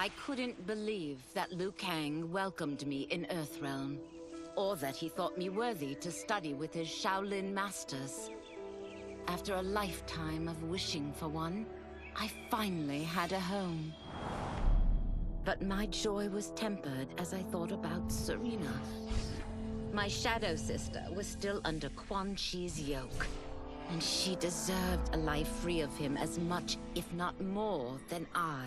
I couldn't believe that Liu Kang welcomed me in Earthrealm, or that he thought me worthy to study with his Shaolin masters. After a lifetime of wishing for one, I finally had a home. But my joy was tempered as I thought about Serena. My shadow sister was still under Quan Chi's yoke, and she deserved a life free of him as much, if not more, than I.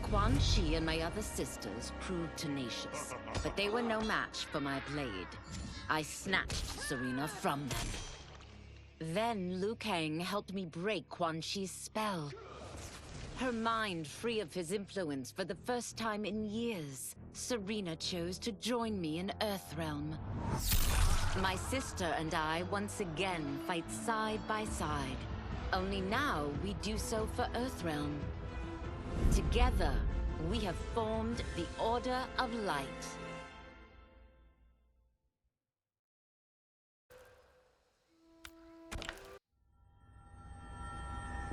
Quan Chi and my other sisters proved tenacious, but they were no match for my blade. I snatched Serena from them. Then Liu Kang helped me break Quan Chi's spell. Her mind free of his influence for the first time in years, Serena chose to join me in Earthrealm. My sister and I once again fight side by side. Only now we do so for Earthrealm. Together, we have formed the Order of Light.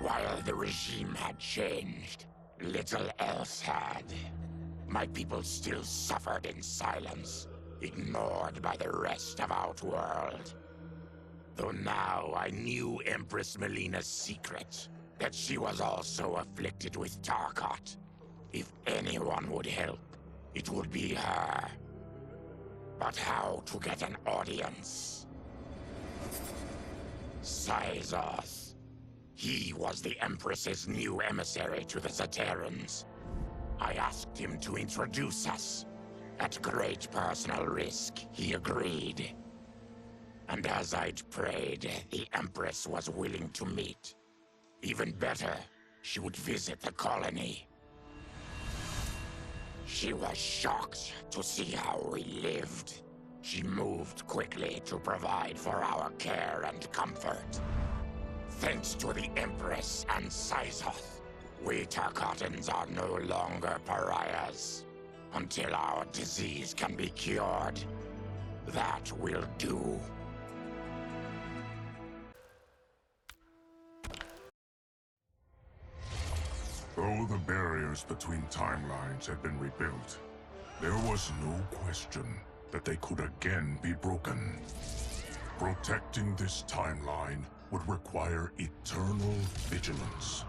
While the regime had changed, little else had. My people still suffered in silence, ignored by the rest of Outworld. Though now I knew Empress Melina's secret, that she was also afflicted with Tarkat. If anyone would help, it would be her. But how to get an audience? Syzoth. He was the Empress's new emissary to the Zaterrans. I asked him to introduce us. At great personal risk, he agreed. And as I'd prayed, the Empress was willing to meet. Even better, she would visit the colony. She was shocked to see how we lived. She moved quickly to provide for our care and comfort. Thanks to the Empress and Syzoth, we Tarkatans are no longer pariahs. Until our disease can be cured, that will do. Though the barriers between timelines had been rebuilt, there was no question that they could again be broken. Protecting this timeline would require eternal vigilance,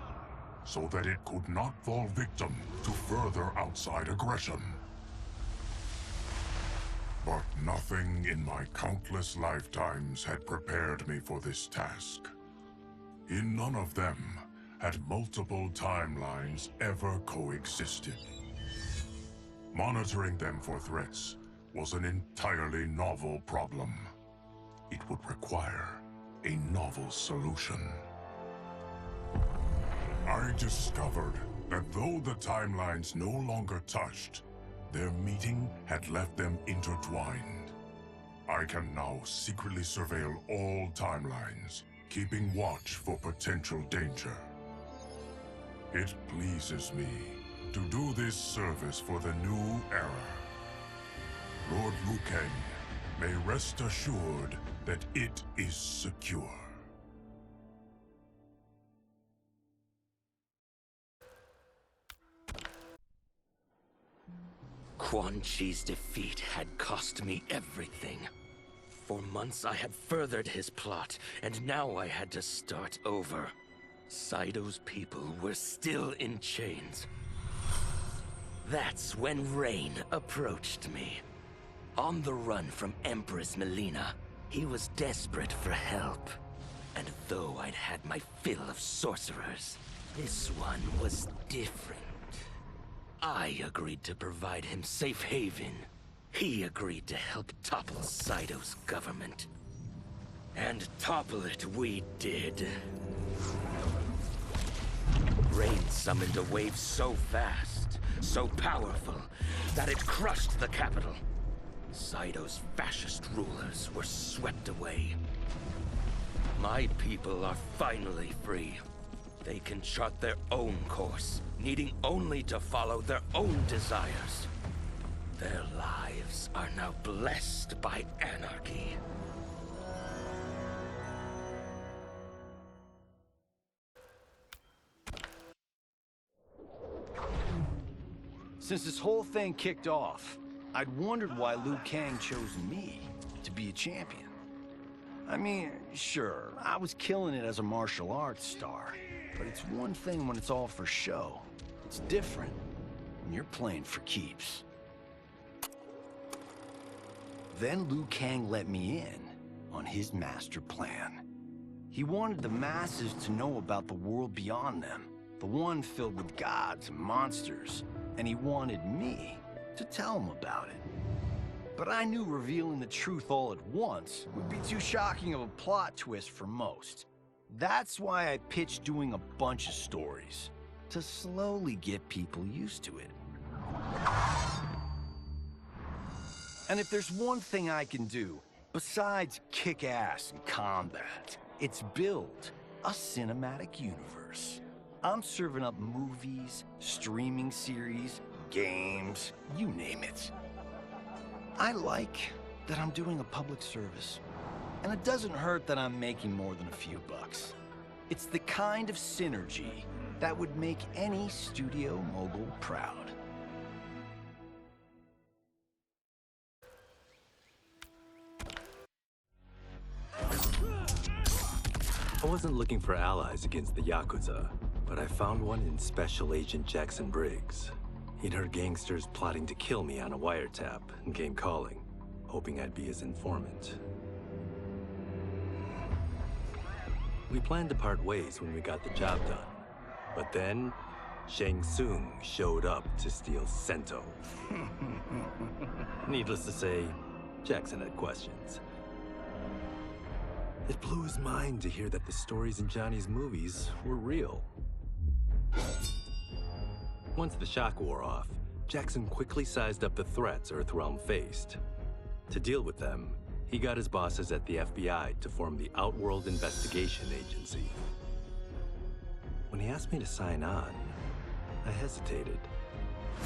so that it could not fall victim to further outside aggression. But nothing in my countless lifetimes had prepared me for this task. In none of them had multiple timelines ever coexisted. Monitoring them for threats was an entirely novel problem. It would require a novel solution. I discovered that though the timelines no longer touched, their meeting had left them intertwined. I can now secretly surveil all timelines, keeping watch for potential danger. It pleases me to do this service for the new era. Lord Liu Kang may rest assured that it is secure. Quan Chi's defeat had cost me everything. For months I had furthered his plot, and now I had to start over. Saito's people were still in chains. That's when Rain approached me. On the run from Empress Melina, he was desperate for help. And though I'd had my fill of sorcerers, this one was different. I agreed to provide him safe haven. He agreed to help topple Saito's government. And topple it we did. Rain summoned a wave so fast, so powerful, that it crushed the capital. Saito's fascist rulers were swept away. My people are finally free. They can chart their own course, needing only to follow their own desires. Their lives are now blessed by anarchy. Since this whole thing kicked off, I'd wondered why Liu Kang chose me to be a champion. I mean, sure, I was killing it as a martial arts star, but it's one thing when it's all for show. It's different when you're playing for keeps. Then Liu Kang let me in on his master plan. He wanted the masses to know about the world beyond them, the one filled with gods and monsters, and he wanted me to tell them about it. But I knew revealing the truth all at once would be too shocking of a plot twist for most. That's why I pitched doing a bunch of stories, to slowly get people used to it. And if there's one thing I can do, besides kick ass in combat, it's build a cinematic universe. I'm serving up movies, streaming series, games, you name it. I like that I'm doing a public service. And it doesn't hurt that I'm making more than a few bucks. It's the kind of synergy that would make any studio mogul proud. I wasn't looking for allies against the Yakuza, but I found one in Special Agent Jackson Briggs. He'd heard gangsters plotting to kill me on a wiretap and came calling, hoping I'd be his informant. We planned to part ways when we got the job done, but then Shang Tsung showed up to steal Sento. Needless to say, Jackson had questions. It blew his mind to hear that the stories in Johnny's movies were real. Once the shock wore off, Jackson quickly sized up the threats Earthrealm faced. To deal with them, he got his bosses at the FBI to form the Outworld Investigation Agency. When he asked me to sign on, I hesitated.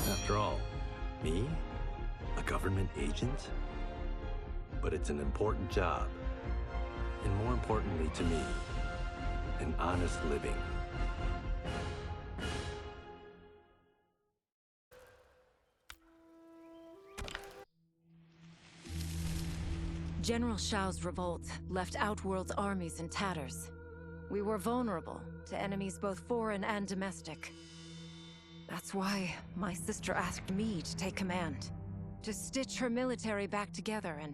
After all, me? A government agent? But it's an important job. And more importantly to me, an honest living. General Shao's revolt left Outworld's armies in tatters. We were vulnerable to enemies both foreign and domestic. That's why my sister asked me to take command, to stitch her military back together and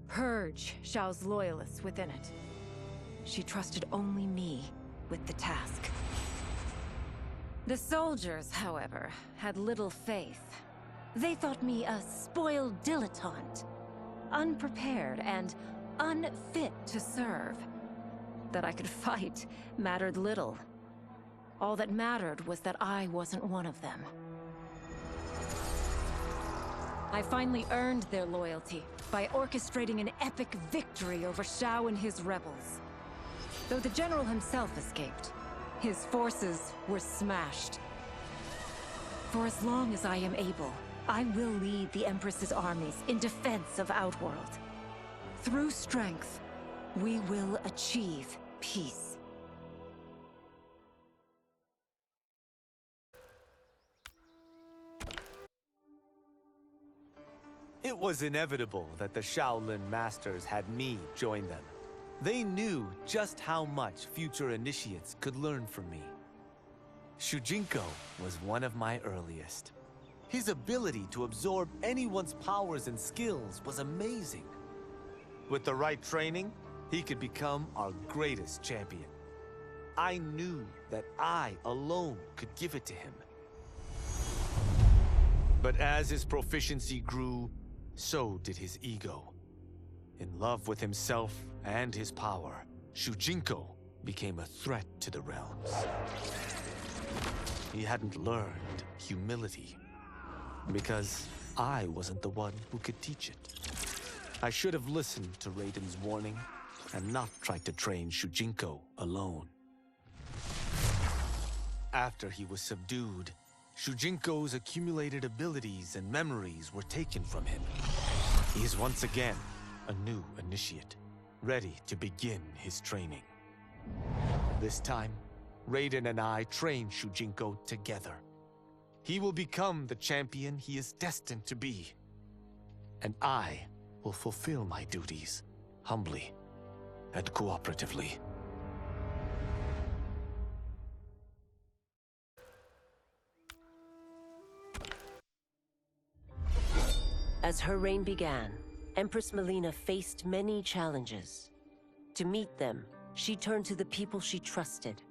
purge Shao's loyalists within it. She trusted only me with the task. The soldiers, however, had little faith. They thought me a spoiled dilettante, unprepared and unfit to serve. That I could fight mattered little. All that mattered was that I wasn't one of them. I finally earned their loyalty by orchestrating an epic victory over Shao and his rebels. Though the general himself escaped, his forces were smashed. For as long as I am able, I will lead the Empress's armies in defense of Outworld. Through strength, we will achieve peace. It was inevitable that the Shaolin Masters had me join them. They knew just how much future initiates could learn from me. Shujinko was one of my earliest. His ability to absorb anyone's powers and skills was amazing. With the right training, he could become our greatest champion. I knew that I alone could give it to him. But as his proficiency grew, so did his ego. In love with himself and his power, Shujinko became a threat to the realms. He hadn't learned humility, because I wasn't the one who could teach it. I should have listened to Raiden's warning and not tried to train Shujinko alone. After he was subdued, Shujinko's accumulated abilities and memories were taken from him. He is once again a new initiate, ready to begin his training. This time, Raiden and I trained Shujinko together. He will become the champion he is destined to be. And I will fulfill my duties, humbly and cooperatively. As her reign began, Empress Melina faced many challenges. To meet them, she turned to the people she trusted.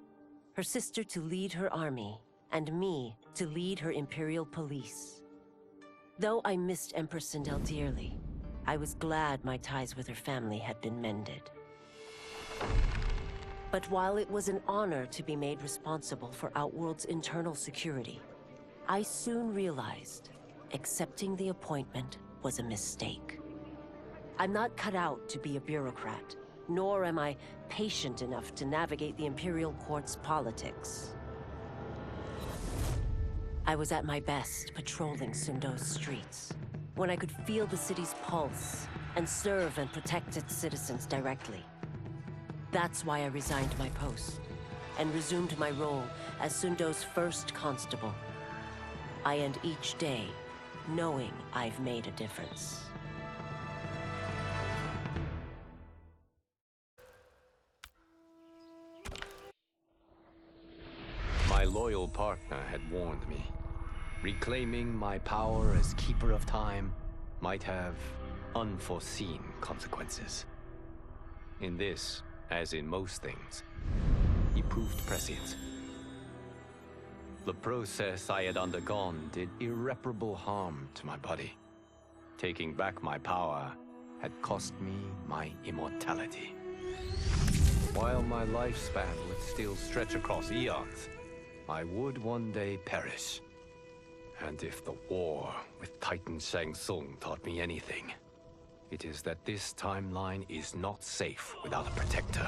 Her sister to lead her army, and me to lead her Imperial police. Though I missed Empress Sindel dearly, I was glad my ties with her family had been mended. But while it was an honor to be made responsible for Outworld's internal security, I soon realized accepting the appointment was a mistake. I'm not cut out to be a bureaucrat, nor am I patient enough to navigate the Imperial Court's politics. I was at my best patrolling Sundo's streets, when I could feel the city's pulse and serve and protect its citizens directly. That's why I resigned my post and resumed my role as Sundo's first constable. I end each day knowing I've made a difference. My loyal partner had warned me. Reclaiming my power as Keeper of Time might have unforeseen consequences. In this, as in most things, he proved prescient. The process I had undergone did irreparable harm to my body. Taking back my power had cost me my immortality. While my lifespan would still stretch across eons, I would one day perish. And if the war with Titan Shang Tsung taught me anything, it is that this timeline is not safe without a protector.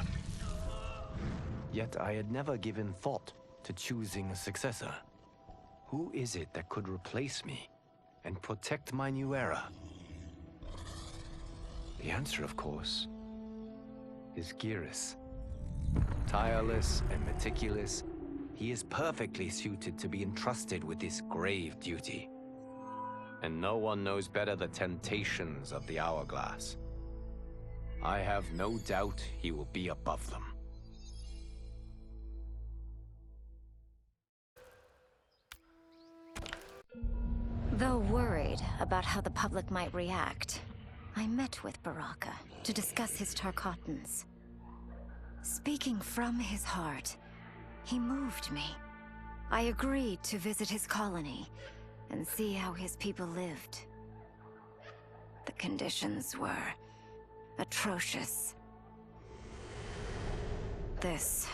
Yet I had never given thought to choosing a successor. Who is it that could replace me and protect my new era? The answer, of course, is Geras. Tireless and meticulous, he is perfectly suited to be entrusted with this grave duty. And no one knows better the temptations of the hourglass. I have no doubt he will be above them. Though worried about how the public might react, I met with Baraka to discuss his Tarkatans. Speaking from his heart, he moved me. I agreed to visit his colony and see how his people lived. The conditions were atrocious. This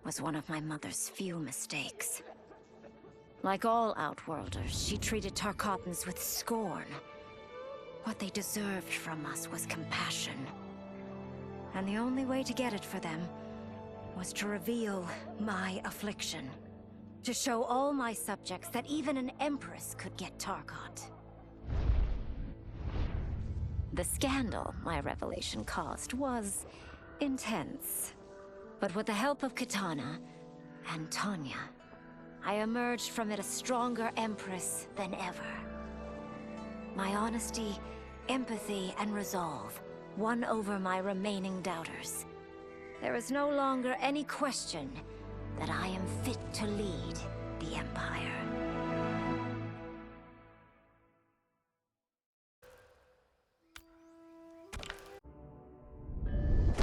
was one of my mother's few mistakes. Like all Outworlders, she treated Tarkatans with scorn. What they deserved from us was compassion. And the only way to get it for them was to reveal my affliction. To show all my subjects that even an empress could get Tarkat. The scandal my revelation caused was intense. But with the help of Kitana and Tanya, I emerged from it a stronger empress than ever. My honesty, empathy, and resolve won over my remaining doubters. There is no longer any question that I am fit to lead the Empire.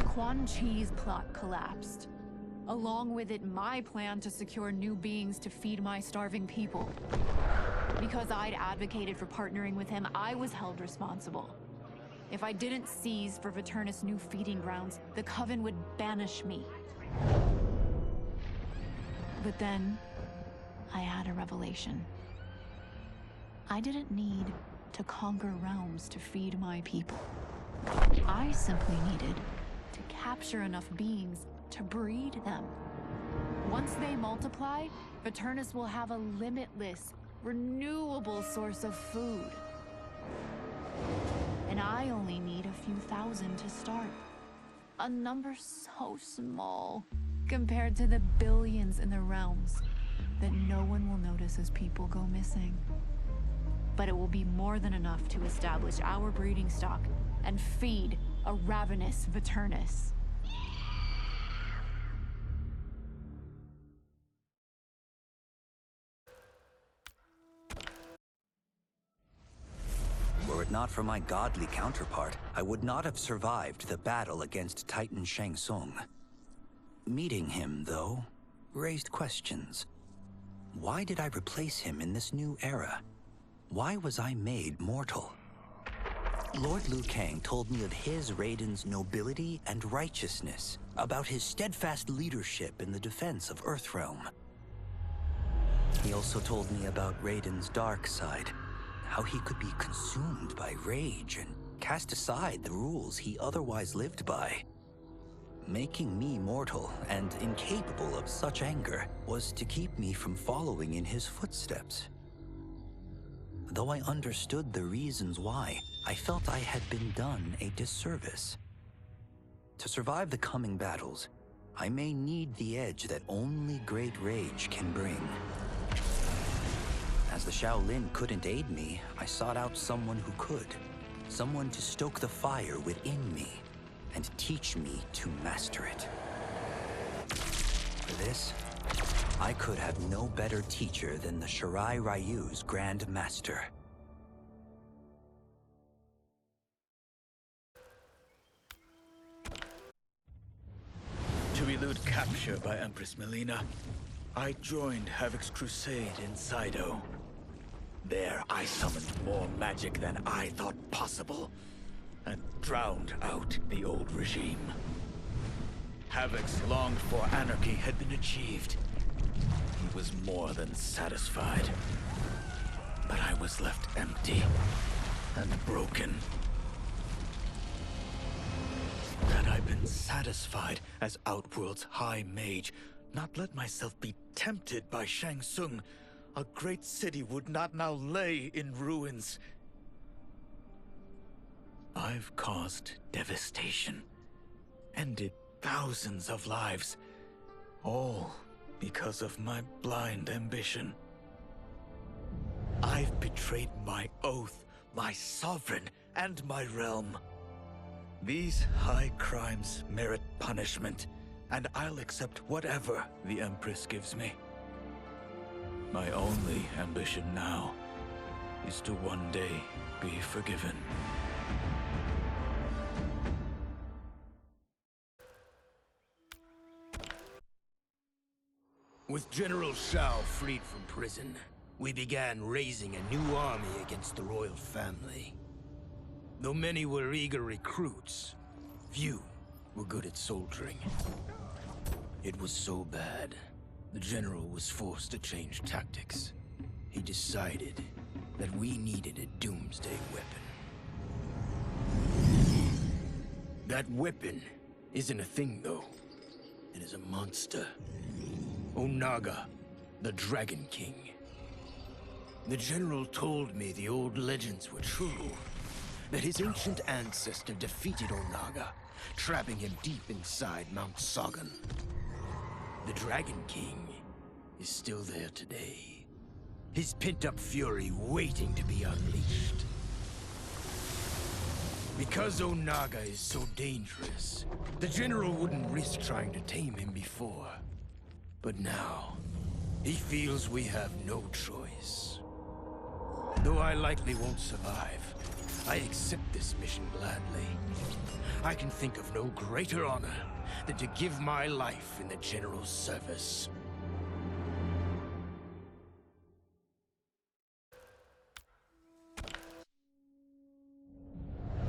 Quan Chi's plot collapsed. Along with it, my plan to secure new beings to feed my starving people. Because I'd advocated for partnering with him, I was held responsible. If I didn't seize for Viternus' new feeding grounds, the Coven would banish me. But then, I had a revelation. I didn't need to conquer realms to feed my people. I simply needed to capture enough beings to breed them. Once they multiply, Viternus will have a limitless, renewable source of food. And I only need a few thousand to start. A number so small compared to the billions in the realms that no one will notice as people go missing. But it will be more than enough to establish our breeding stock and feed a ravenous Veternus. Were it not for my godly counterpart, I would not have survived the battle against Titan Shang Tsung. Meeting him, though, raised questions. Why did I replace him in this new era? Why was I made mortal? Lord Liu Kang told me of his Raiden's nobility and righteousness, about his steadfast leadership in the defense of Earthrealm. He also told me about Raiden's dark side, how he could be consumed by rage and cast aside the rules he otherwise lived by. Making me mortal and incapable of such anger was to keep me from following in his footsteps. Though I understood the reasons why, I felt I had been done a disservice. To survive the coming battles, I may need the edge that only great rage can bring. As the Shaolin couldn't aid me, I sought out someone who could. Someone to stoke the fire within me and teach me to master it. For this, I could have no better teacher than the Shirai Ryu's Grand Master. To elude capture by Empress Melina, I joined Havoc's crusade in Sido. There I summoned more magic than I thought possible, and drowned out the old regime. Havoc's longed-for anarchy had been achieved. He was more than satisfied. But I was left empty and broken. Had I been satisfied as Outworld's High Mage, not let myself be tempted by Shang Tsung, a great city would not now lay in ruins. I've caused devastation, ended thousands of lives, all because of my blind ambition. I've betrayed my oath, my sovereign, and my realm. These high crimes merit punishment, and I'll accept whatever the Empress gives me. My only ambition now is to one day be forgiven. With General Shao freed from prison, we began raising a new army against the royal family. Though many were eager recruits, few were good at soldiering. It was so bad, the general was forced to change tactics. He decided that we needed a doomsday weapon. That weapon isn't a thing, though. It is a monster. Onaga, the Dragon King. The general told me the old legends were true, that his ancient ancestor defeated Onaga, trapping him deep inside Mount Sagan. The Dragon King is still there today, his pent-up fury waiting to be unleashed. Because Onaga is so dangerous, the general wouldn't risk trying to tame him before. But now, he feels we have no choice. Though I likely won't survive, I accept this mission gladly. I can think of no greater honor than to give my life in the general's service.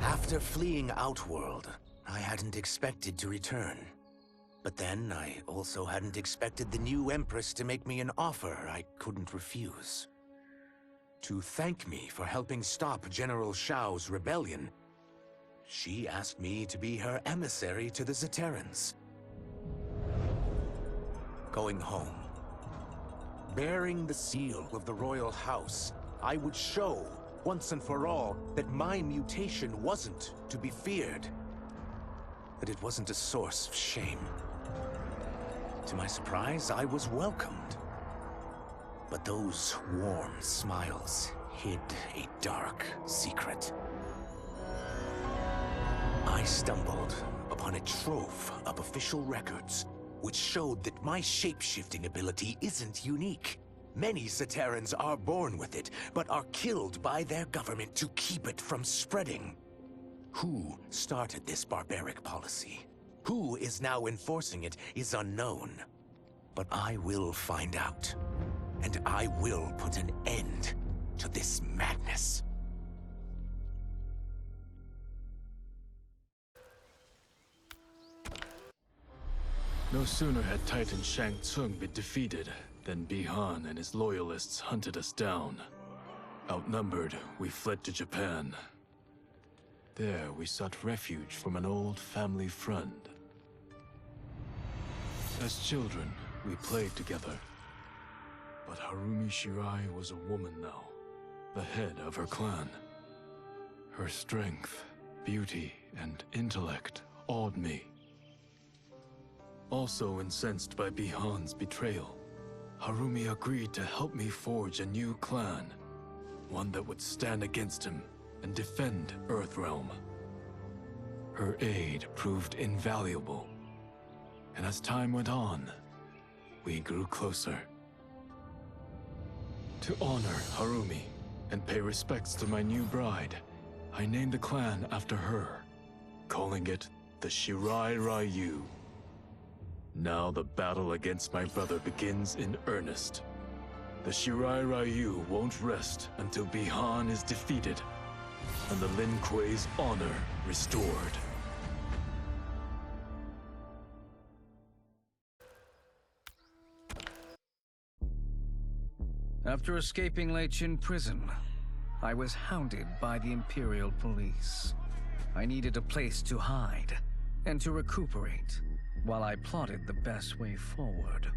After fleeing Outworld, I hadn't expected to return. But then, I also hadn't expected the new Empress to make me an offer I couldn't refuse. To thank me for helping stop General Shao's rebellion, she asked me to be her emissary to the Zaterrans. Going home, bearing the seal of the royal house, I would show, once and for all, that my mutation wasn't to be feared. That it wasn't a source of shame. To my surprise, I was welcomed. But those warm smiles hid a dark secret. I stumbled upon a trove of official records, which showed that my shape-shifting ability isn't unique. Many Saterans are born with it, but are killed by their government to keep it from spreading. Who started this barbaric policy? Who is now enforcing it is unknown. But I will find out. And I will put an end to this madness. No sooner had Titan Shang Tsung been defeated than Bihan and his loyalists hunted us down. Outnumbered, we fled to Japan. There, we sought refuge from an old family friend. As children, we played together. But Harumi Shirai was a woman now, the head of her clan. Her strength, beauty, and intellect awed me. Also incensed by Bihan's betrayal, Harumi agreed to help me forge a new clan, one that would stand against him and defend Earthrealm. Her aid proved invaluable, and as time went on, we grew closer. To honor Harumi and pay respects to my new bride, I named the clan after her, calling it the Shirai Ryu. Now the battle against my brother begins in earnest. The Shirai Ryu won't rest until Bihan is defeated and the Lin Kuei's honor restored. After escaping Lei Chin prison, I was hounded by the Imperial Police. I needed a place to hide and to recuperate while I plotted the best way forward.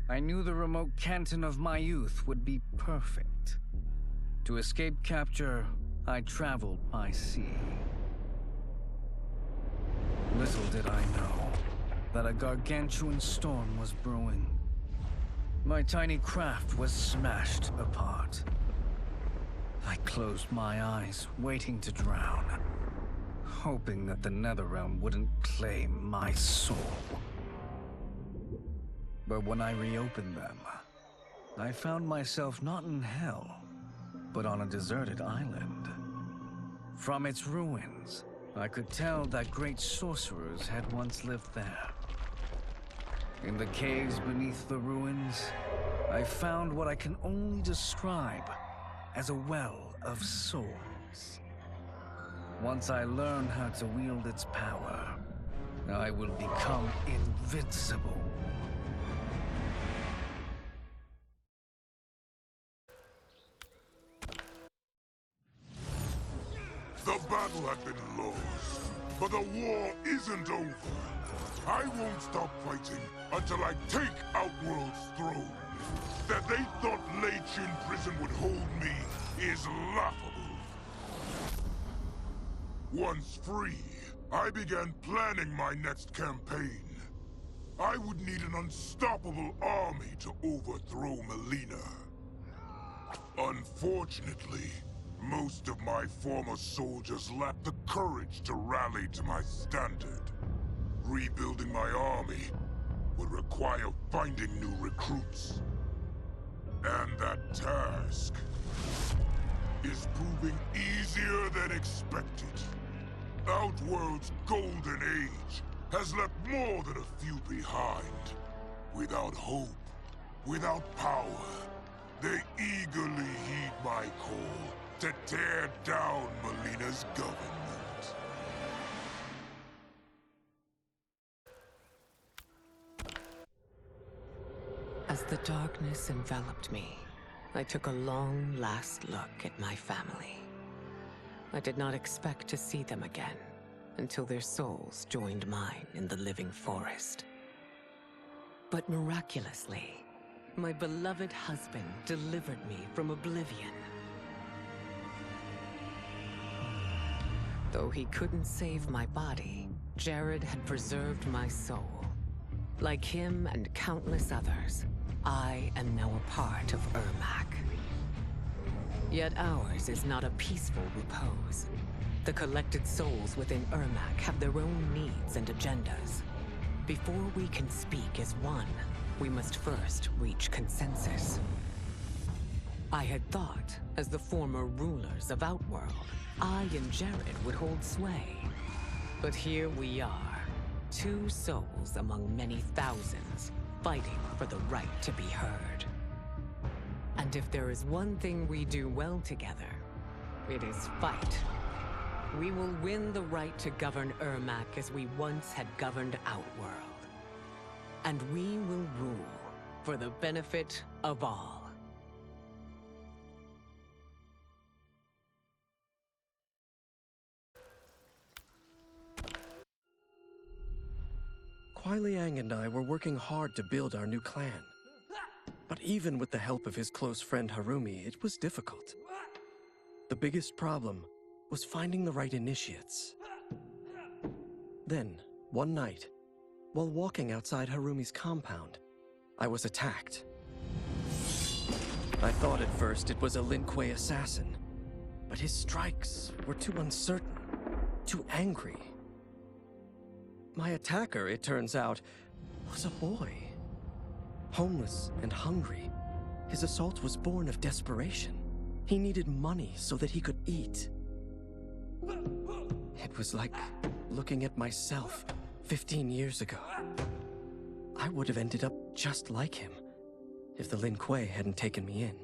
I knew the remote canton of my youth would be perfect. To escape capture, I traveled by sea. Little did I know that a gargantuan storm was brewing. My tiny craft was smashed apart. I closed my eyes, waiting to drown, hoping that the Netherrealm wouldn't claim my soul. But when I reopened them, I found myself not in hell, but on a deserted island. From its ruins, I could tell that great sorcerers had once lived there. In the caves beneath the ruins, I found what I can only describe as a well of souls. Once I learn how to wield its power, I will become invincible. The battle had been lost, but the war isn't over. I won't stop fighting until I take Outworld's throne. That they thought Lei Chin prison would hold me is laughable. Once free, I began planning my next campaign. I would need an unstoppable army to overthrow Melina. Unfortunately, most of my former soldiers lacked the courage to rally to my standard. Rebuilding my army would require finding new recruits. And that task is proving easier than expected. Outworld's golden age has left more than a few behind. Without hope, without power, they eagerly heed my call to tear down Melina's government. As the darkness enveloped me, I took a long last look at my family. I did not expect to see them again until their souls joined mine in the living forest. But miraculously, my beloved husband delivered me from oblivion. Though he couldn't save my body, Jared had preserved my soul. Like him and countless others, I am now a part of Ermac. Yet ours is not a peaceful repose. The collected souls within Ermac have their own needs and agendas. Before we can speak as one, we must first reach consensus. I had thought, as the former rulers of Outworld, I and Jared would hold sway. But here we are, two souls among many thousands, fighting for the right to be heard. And if there is one thing we do well together, it is fight. We will win the right to govern Ermac as we once had governed Outworld. And we will rule for the benefit of all. Kuai Liang and I were working hard to build our new clan. But even with the help of his close friend Harumi, it was difficult. The biggest problem was finding the right initiates. Then, one night, while walking outside Harumi's compound, I was attacked. I thought at first it was a Lin Kuei assassin, but his strikes were too uncertain, too angry. My attacker, it turns out, was a boy. Homeless and hungry, his assault was born of desperation. He needed money so that he could eat. It was like looking at myself 15 years ago. I would have ended up just like him if the Lin Kuei hadn't taken me in.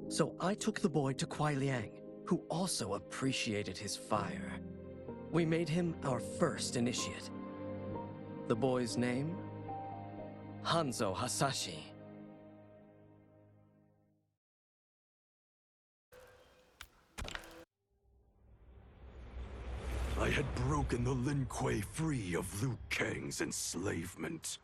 So I took the boy to Kuai Liang, who also appreciated his fire. We made him our first initiate. The boy's name? Hanzo Hasashi. I had broken the Lin Kuei free of Liu Kang's enslavement.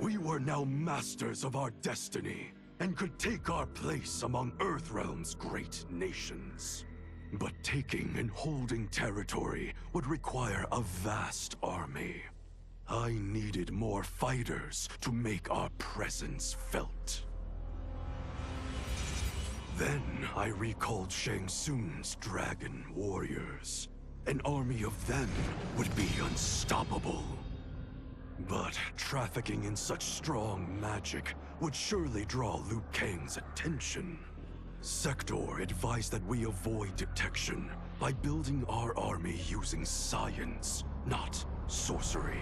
We were now masters of our destiny, and could take our place among Earthrealm's great nations. But taking and holding territory would require a vast army. I needed more fighters to make our presence felt. Then I recalled Shang Tsung's dragon warriors. An army of them would be unstoppable. But trafficking in such strong magic would surely draw Liu Kang's attention. Sector advised that we avoid detection by building our army using science, not sorcery.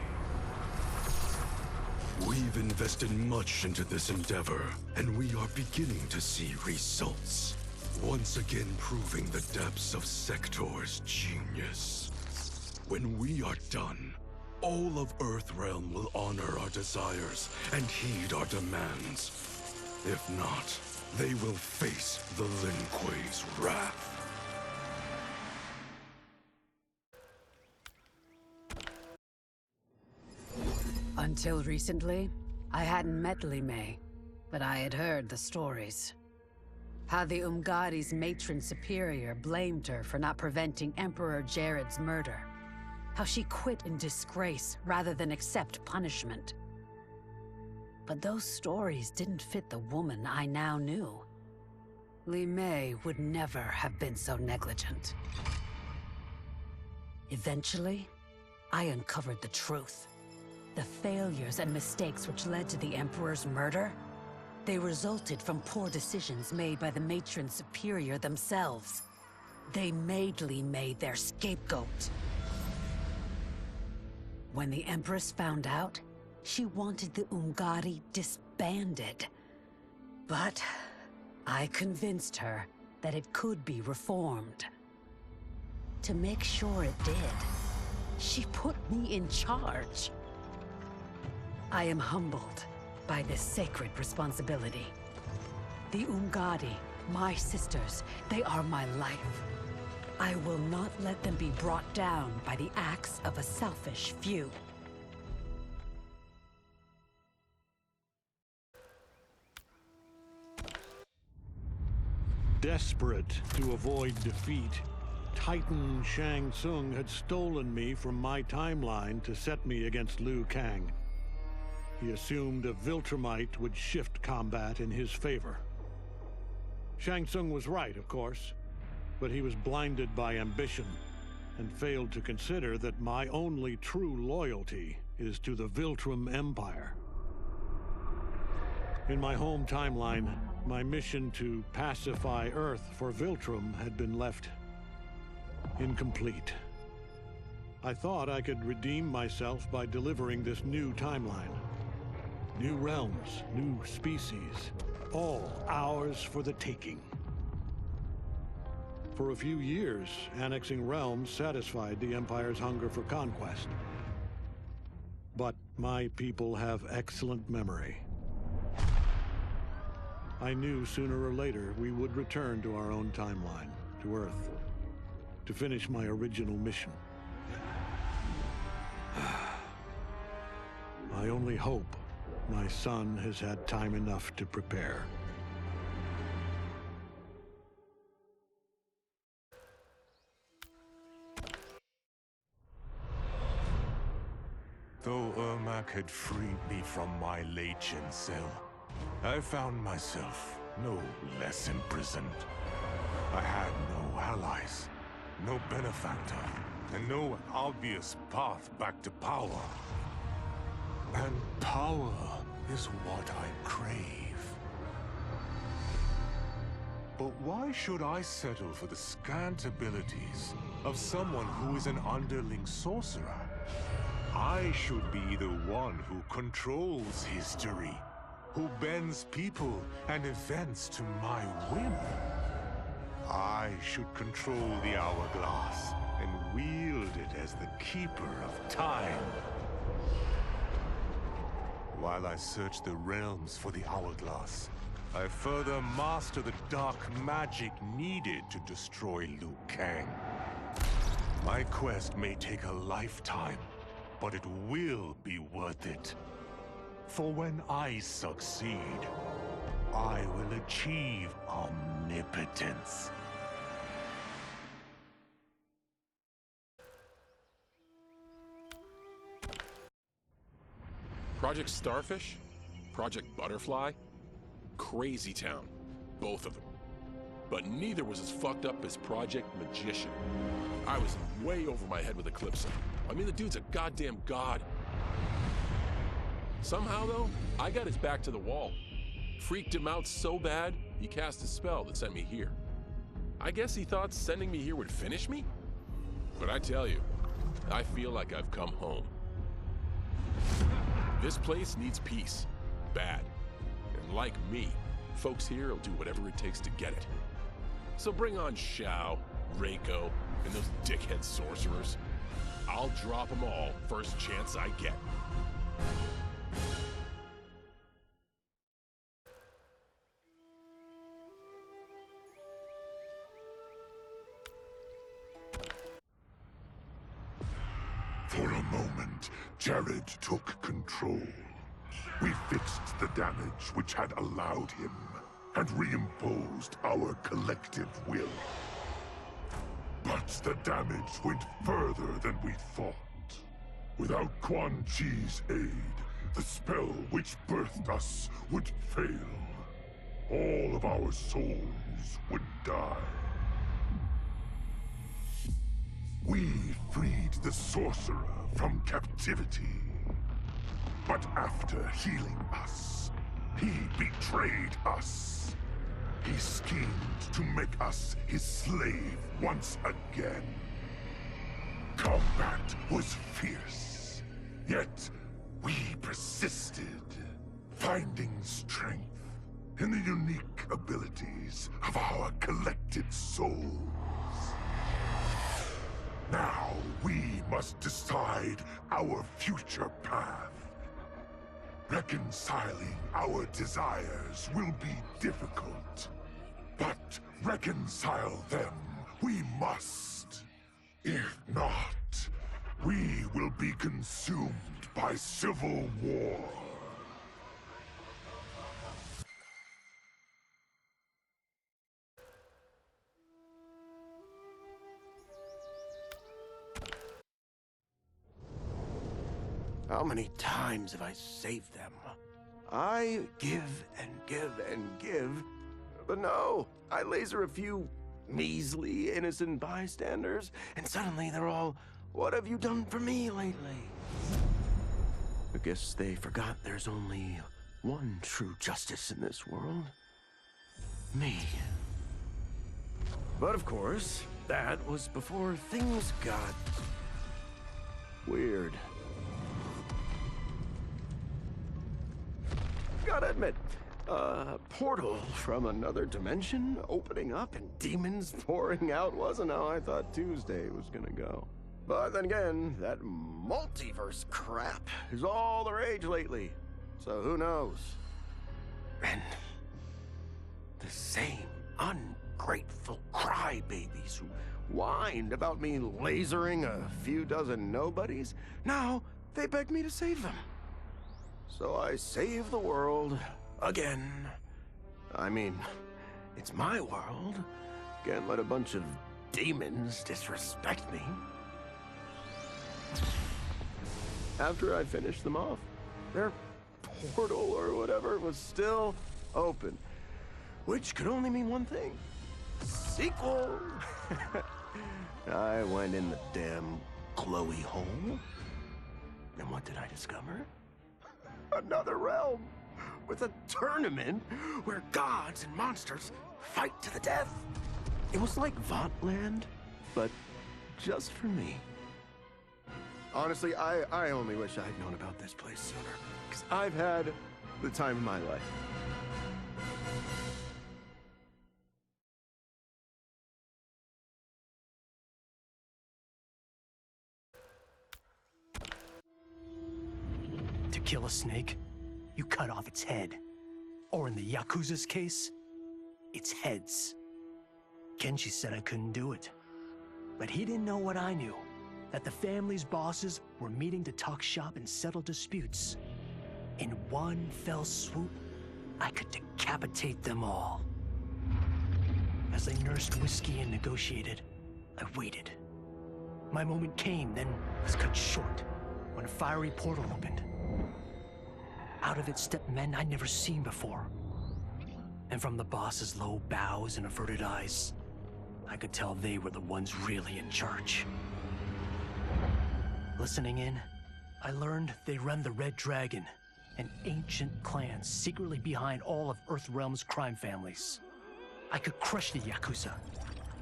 We've invested much into this endeavor, and we are beginning to see results. Once again proving the depths of Sector's genius. When we are done, all of Earthrealm will honor our desires and heed our demands. If not, they will face the Lin Kuei's wrath. Until recently, I hadn't met Li Mei, but I had heard the stories. How the Umgadi's matron superior blamed her for not preventing Emperor Jared's murder. How she quit in disgrace rather than accept punishment. But those stories didn't fit the woman I now knew. Li Mei would never have been so negligent. Eventually, I uncovered the truth. The failures and mistakes which led to the Emperor's murder, they resulted from poor decisions made by the matron superior themselves. They made Li Mei their scapegoat. When the Empress found out, she wanted the Umgadi disbanded. But I convinced her that it could be reformed. To make sure it did, she put me in charge. I am humbled by this sacred responsibility. The Umgadi, my sisters, they are my life. I will not let them be brought down by the acts of a selfish few. Desperate to avoid defeat, Titan Shang Tsung had stolen me from my timeline to set me against Liu Kang. he assumed a Viltrumite would shift combat in his favor. Shang Tsung was right, of course, but he was blinded by ambition and failed to consider that my only true loyalty is to the Viltrum Empire. In my home timeline, my mission to pacify Earth for Viltrum had been left incomplete. I thought I could redeem myself by delivering this new timeline. New realms, new species, all ours for the taking. For a few years, annexing realms satisfied the Empire's hunger for conquest. But my people have excellent memory. I knew sooner or later we would return to our own timeline, to Earth, to finish my original mission. I only hope my son has had time enough to prepare. Though Ermac had freed me from my Legion cell, I found myself no less imprisoned. I had no allies, no benefactor, and no obvious path back to power. And power is what I crave. But why should I settle for the scant abilities of someone who is an underling sorcerer? I should be the one who controls history, who bends people and events to my whim. I should control the hourglass and wield it as the keeper of time. While I search the realms for the hourglass, I further master the dark magic needed to destroy Liu Kang. My quest may take a lifetime, but it will be worth it. For when I succeed, I will achieve omnipotence. Project Starfish? Project Butterfly? Crazy Town. Both of them. But neither was as fucked up as Project Magician. I was way over my head with Eclipse. I mean, the dude's a goddamn god. Somehow, though, I got his back to the wall. Freaked him out so bad, he cast a spell that sent me here. I guess he thought sending me here would finish me? But I tell you, I feel like I've come home. This place needs peace. Bad. And like me, folks here will do whatever it takes to get it. So bring on Shao, Reiko, and those dickhead sorcerers. I'll drop them all first chance I get. For a moment, Jared took control. We fixed the damage which had allowed him, and reimposed our collective will. But the damage went further than we thought. Without Quan Chi's aid, the spell which birthed us would fail. All of our souls would die. We freed the sorcerer from captivity. But after healing us, he betrayed us. He schemed to make us his slave once again. Combat was fierce, yet we persisted, finding strength in the unique abilities of our collected souls. Now we must decide our future path. Reconciling our desires will be difficult, but reconcile them we must. If not, we will be consumed by civil war. How many times have I saved them? I give and give and give, but no, I laser a few measly innocent bystanders, and suddenly they're all, "What have you done for me lately?" I guess they forgot there's only one true justice in this world. Me. But of course, that was before things got weird. Gotta admit, a portal from another dimension opening up and demons pouring out wasn't how I thought Tuesday was gonna go. But then again, that multiverse crap is all the rage lately, so who knows? And the same ungrateful crybabies who whined about me lasering a few dozen nobodies, now they beg me to save them. So I save the world again. I mean, it's my world. Can't let a bunch of demons disrespect me. After I finished them off, their portal or whatever was still open, which could only mean one thing: sequel. I went in the damn glowy hole, and what did I discover? Another realm with a tournament where gods and monsters fight to the death. It was like Votland, but just for me. Honestly, I only wish I had known about this place sooner, because I've had the time of my life. To kill a snake, you cut off its head. Or in the Yakuza's case, its heads. Kenji said I couldn't do it. But he didn't know what I knew. That the family's bosses were meeting to talk shop and settle disputes. In one fell swoop, I could decapitate them all. As they nursed whiskey and negotiated, I waited. My moment came, then was cut short when a fiery portal opened. Out of it stepped men I'd never seen before. And from the boss's low bows and averted eyes, I could tell they were the ones really in charge. Listening in, I learned they run the Red Dragon, an ancient clan secretly behind all of Earthrealm's crime families. I could crush the Yakuza,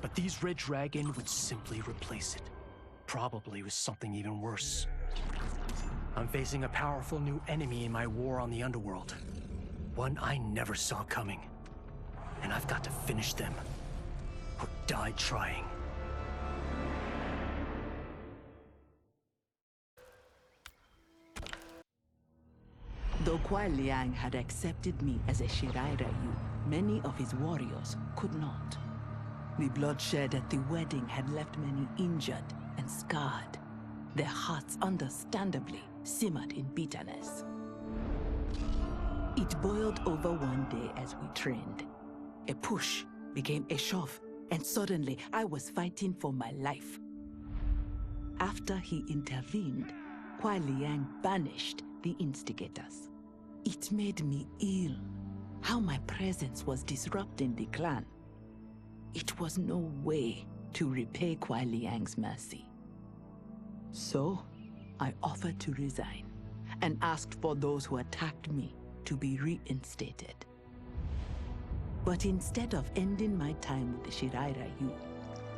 but these Red Dragon would simply replace it, probably with something even worse. I'm facing a powerful new enemy in my war on the underworld, one I never saw coming, and I've got to finish them, or die trying. Though Kuai Liang had accepted me as a Shirai Ryu, many of his warriors could not. The bloodshed at the wedding had left many injured and scarred. Their hearts understandably simmered in bitterness. It boiled over one day as we trained. A push became a shove, and suddenly I was fighting for my life. After he intervened, Kuai Liang banished the instigators. It made me ill, how my presence was disrupting the clan. It was no way to repay Kuai Liang's mercy. So, I offered to resign, and asked for those who attacked me to be reinstated. But instead of ending my time with the Shirai Ryu,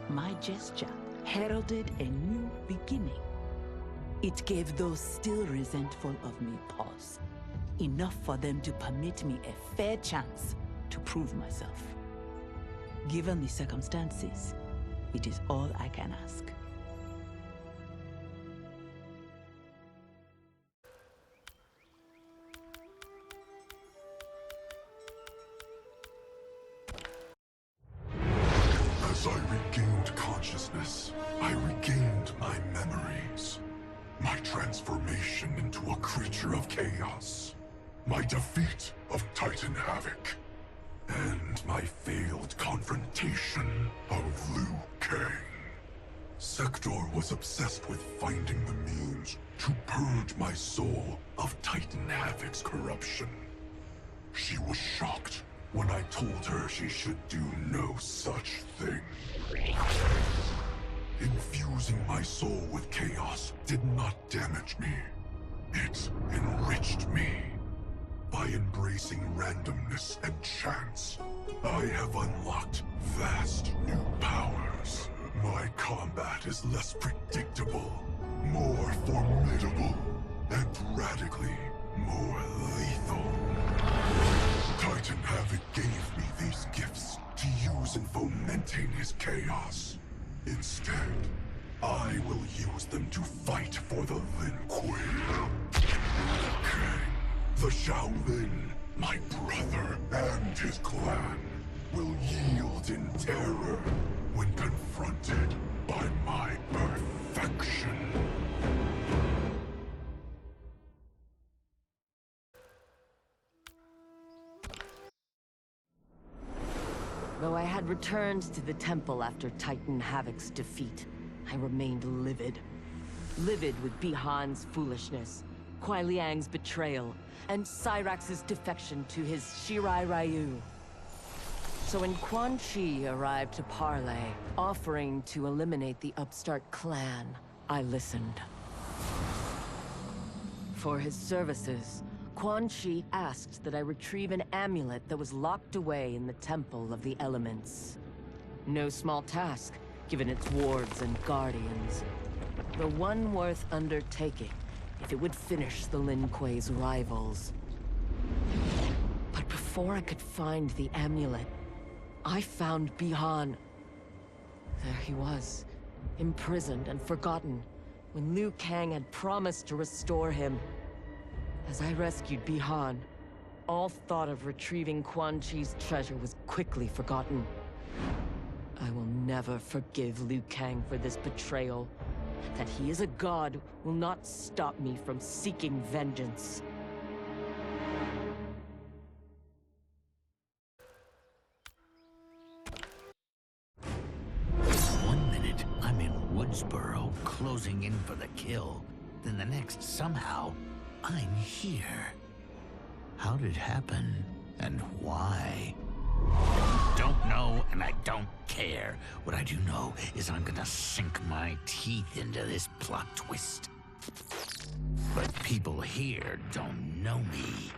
my gesture heralded a new beginning. It gave those still resentful of me pause, enough for them to permit me a fair chance to prove myself. Given the circumstances, it is all I can ask. As I regained consciousness, I regained my memories. My transformation into a creature of chaos. My defeat of Titan Havoc. And my failed confrontation of Liu Kang. Sector was obsessed with finding the means to purge my soul of Titan Havoc's corruption. She was shocked when I told her she should do no such thing. Infusing my soul with chaos did not damage me. It enriched me. By embracing randomness and chance, I have unlocked vast new powers. My combat is less predictable, more formidable, and radically more lethal. Titan Havoc gave me these gifts to use in fomenting his chaos. Instead, I will use them to fight for the Lin Kuei. The Shaolin, my brother and his clan, will yield in terror when confronted by my perfection. Though I had returned to the temple after Titan Havoc's defeat, I remained livid. Livid with Bihan's foolishness, Kuai Liang's betrayal, and Cyrax's defection to his Shirai Ryu. So when Quan Chi arrived to parley, offering to eliminate the upstart clan, I listened. For his services, Quan Chi asked that I retrieve an amulet that was locked away in the Temple of the Elements. No small task, given its wards and guardians. The one worth undertaking, if it would finish the Lin Kuei's rivals. But before I could find the amulet, I found Bihan. There he was, imprisoned and forgotten, when Liu Kang had promised to restore him. As I rescued Bihan, all thought of retrieving Quan Chi's treasure was quickly forgotten. I will never forgive Liu Kang for this betrayal. That he is a god will not stop me from seeking vengeance. One minute, I'm in Woodsboro, closing in for the kill. Then the next, somehow, I'm here. How did it happen, and why? Don't know, and I don't care. What I do know is I'm gonna sink my teeth into this plot twist. But people here don't know me.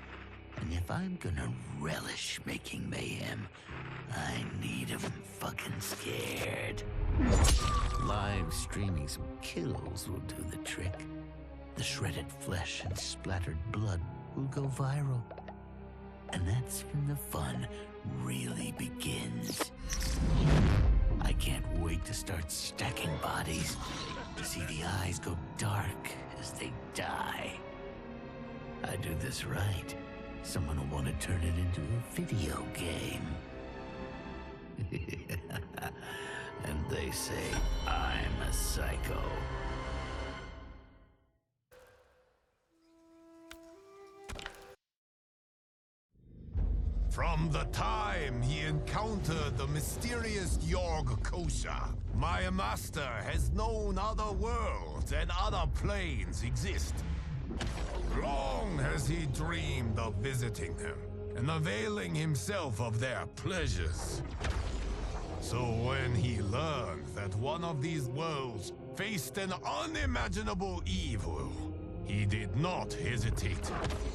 And if I'm gonna relish making mayhem, I need 'em fucking scared. Live streaming some kills will do the trick. The shredded flesh and splattered blood will go viral. And that's when the fun really begins. I can't wait to start stacking bodies, to see the eyes go dark as they die. I do this right, someone will want to turn it into a video game. And they say I'm a psycho. From the time he encountered the mysterious Yorg Kosha, my master has known other worlds and other planes exist. Long has he dreamed of visiting them and availing himself of their pleasures. So when he learned that one of these worlds faced an unimaginable evil, he did not hesitate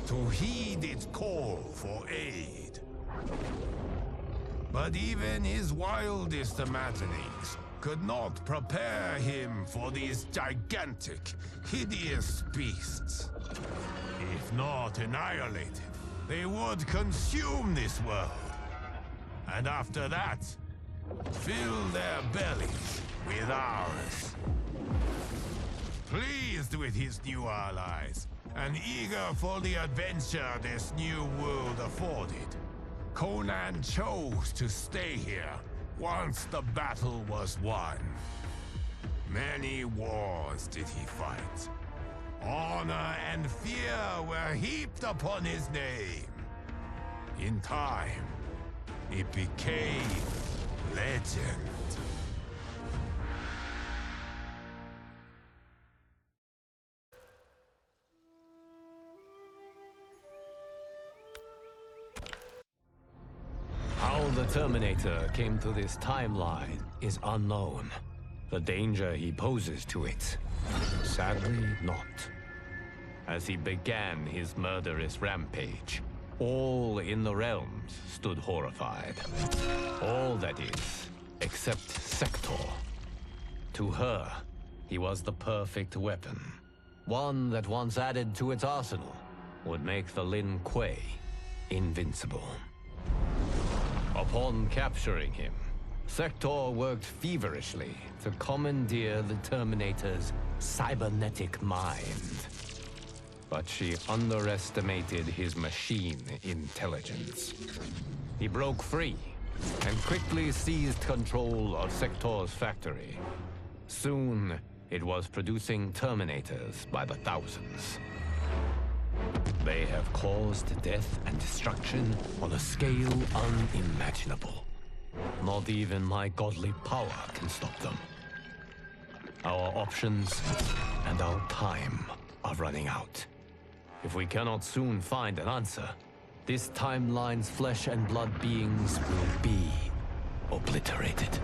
to heed its call for aid. But even his wildest imaginings could not prepare him for these gigantic, hideous beasts. If not annihilated, they would consume this world. And after that, fill their bellies with ours. Pleased with his new allies, and eager for the adventure this new world afforded, Conan chose to stay here once the battle was won. Many wars did he fight. Honor and fear were heaped upon his name. In time, it became legend. the Terminator came to this timeline is unknown. The danger he poses to it, sadly not. As he began his murderous rampage, all in the realms stood horrified. All that is, except Sector. To her, he was the perfect weapon. One that once added to its arsenal would make the Lin Kuei invincible. Upon capturing him, Sector worked feverishly to commandeer the Terminator's cybernetic mind. But she underestimated his machine intelligence. He broke free and quickly seized control of Sector's factory. Soon, it was producing Terminators by the thousands. They have caused death and destruction on a scale unimaginable. Not even my godly power can stop them. Our options and our time are running out. If we cannot soon find an answer, this timeline's flesh and blood beings will be obliterated.